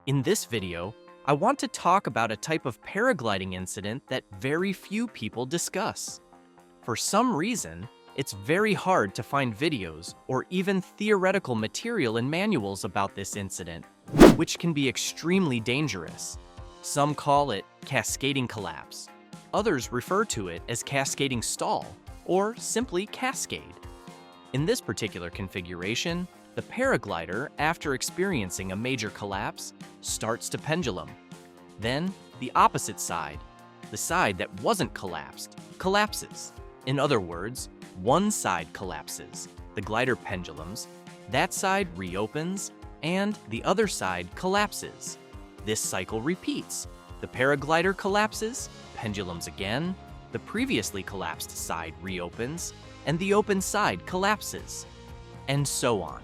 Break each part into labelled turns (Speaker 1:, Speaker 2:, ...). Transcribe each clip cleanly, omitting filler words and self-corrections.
Speaker 1: In this video, I want to talk about a type of paragliding incident that very few people discuss. For some reason, it's very hard to find videos or even theoretical material in manuals about this incident, which can be extremely dangerous. Some call it cascading collapse. Others refer to it as cascading stall, or simply cascade. In this particular configuration, the paraglider, after experiencing a major collapse, starts to pendulum. Then, the opposite side, the side that wasn't collapsed, collapses. In other words, one side collapses, the glider pendulums, that side reopens, and the other side collapses. This cycle repeats. The paraglider collapses, pendulums again, the previously collapsed side reopens, and the open side collapses, and so on.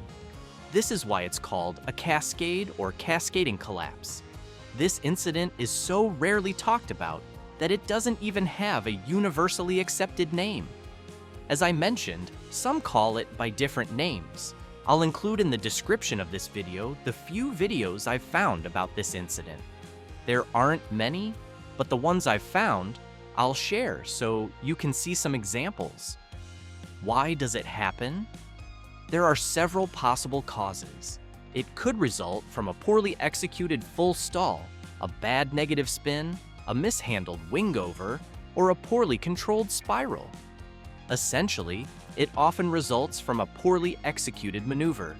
Speaker 1: This is why it's called a cascade or cascading collapse. This incident is so rarely talked about that it doesn't even have a universally accepted name. As I mentioned, some call it by different names. I'll include in the description of this video the few videos I've found about this incident. There aren't many, but the ones I've found, I'll share so you can see some examples. Why does it happen? There are several possible causes. It could result from a poorly executed full stall, a bad negative spin, a mishandled wing over, or a poorly controlled spiral. Essentially, it often results from a poorly executed maneuver.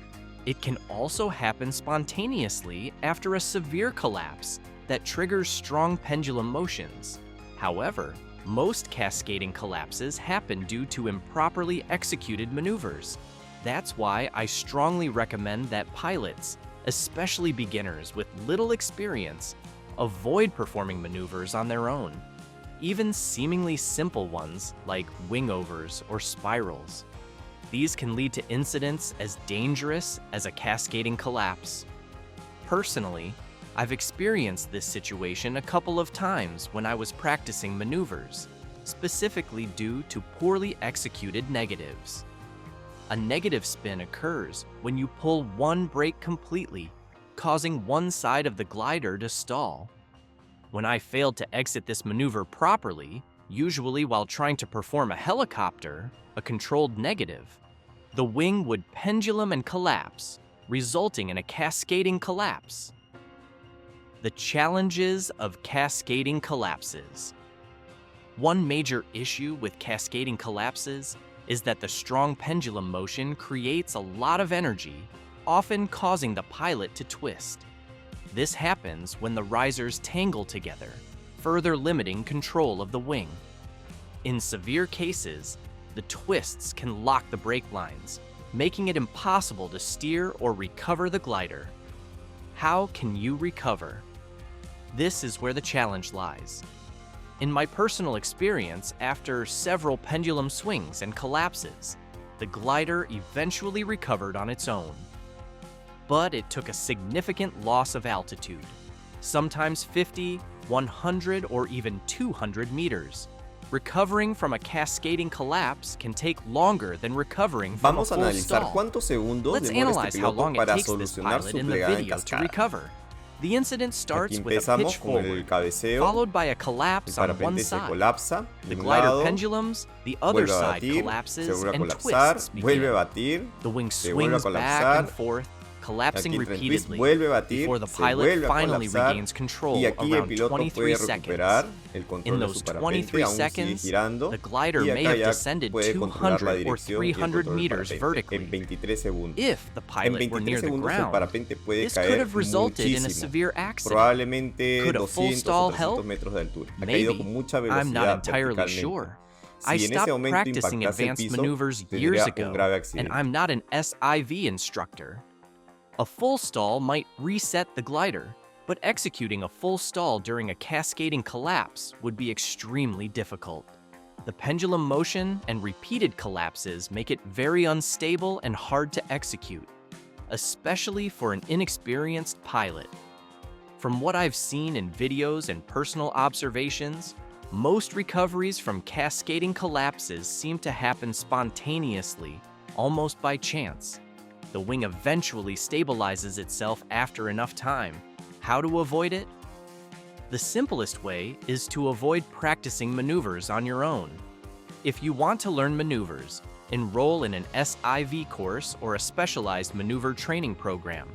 Speaker 1: It can also happen spontaneously after a severe collapse that triggers strong pendulum motions. However, most cascading collapses happen due to improperly executed maneuvers. That's why I strongly recommend that pilots, especially beginners with little experience, avoid performing maneuvers on their own, even seemingly simple ones like wingovers or spirals. These can lead to incidents as dangerous as a cascading collapse. Personally, I've experienced this situation a couple of times when I was practicing maneuvers, specifically due to poorly executed negatives. A negative spin occurs when you pull one brake completely, causing one side of the glider to stall. When I failed to exit this maneuver properly, usually while trying to perform a helicopter, a controlled negative, the wing would pendulum and collapse, resulting in a cascading collapse. The challenges of cascading collapses. One major issue with cascading collapses is that the strong pendulum motion creates a lot of energy, often causing the pilot to twist. This happens when the risers tangle together, further limiting control of the wing. In severe cases, the twists can lock the brake lines, making it impossible to steer or recover the glider. How can you recover? This is where the challenge lies. In my personal experience, after several pendulum swings and collapses, the glider eventually recovered on its own. But it took a significant loss of altitude, sometimes 50, 100, or even 200 meters. Recovering from a cascading collapse can take longer than recovering from a full stall. Let's analyze how long it takes this pilot in the video to recover. The incident starts with a pitch forward, followed by a collapse on one side. The glider pendulums, the other side collapses and twists begin. The wing swings back and forth, collapsing repeatedly before the pilot finally regains control around 23 seconds. In those 23 seconds, the glider may have descended 200 or 300 meters vertically. If the pilot were near the ground, this could have resulted in a severe accident. Could a full stall help? Maybe. I'm not entirely sure. I stopped practicing advanced maneuvers years ago, and I'm not an SIV instructor. A full stall might reset the glider, but executing a full stall during a cascading collapse would be extremely difficult. The pendulum motion and repeated collapses make it very unstable and hard to execute, especially for an inexperienced pilot. From what I've seen in videos and personal observations, most recoveries from cascading collapses seem to happen spontaneously, almost by chance. The wing eventually stabilizes itself after enough time. How to avoid it? The simplest way is to avoid practicing maneuvers on your own. If you want to learn maneuvers, enroll in an SIV course or a specialized maneuver training program.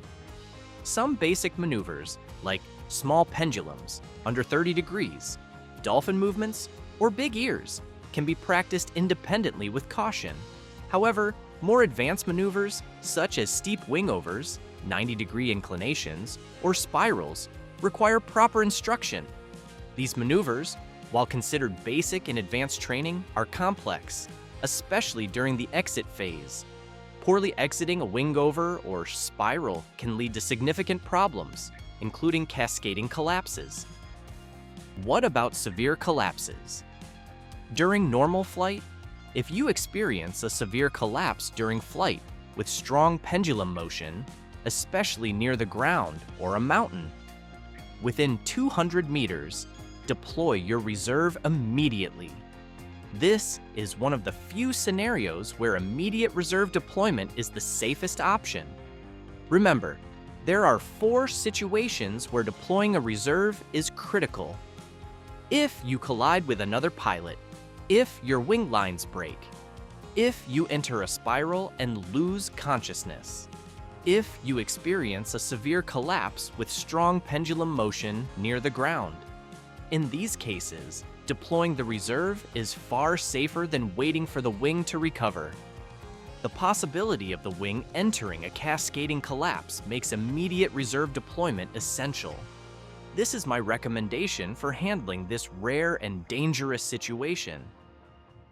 Speaker 1: Some basic maneuvers, like small pendulums, under 30 degrees, dolphin movements, or big ears, can be practiced independently with caution. However, more advanced maneuvers, such as steep wingovers, 90-degree inclinations, or spirals, require proper instruction. These maneuvers, while considered basic in advanced training, are complex, especially during the exit phase. Poorly exiting a wingover or spiral can lead to significant problems, including cascading collapses. What about severe collapses? During normal flight, if you experience a severe collapse during flight with strong pendulum motion, especially near the ground or a mountain, within 200 meters, deploy your reserve immediately. This is one of the few scenarios where immediate reserve deployment is the safest option. Remember, there are 4 situations where deploying a reserve is critical. If you collide with another pilot, if your wing lines break, if you enter a spiral and lose consciousness, if you experience a severe collapse with strong pendulum motion near the ground. In these cases, deploying the reserve is far safer than waiting for the wing to recover. The possibility of the wing entering a cascading collapse makes immediate reserve deployment essential. This is my recommendation for handling this rare and dangerous situation.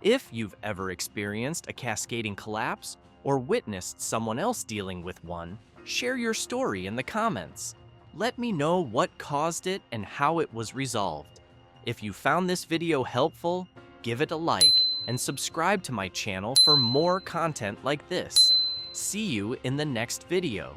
Speaker 1: If you've ever experienced a cascading collapse or witnessed someone else dealing with one, share your story in the comments. Let me know what caused it and how it was resolved. If you found this video helpful, give it a like and subscribe to my channel for more content like this. See you in the next video.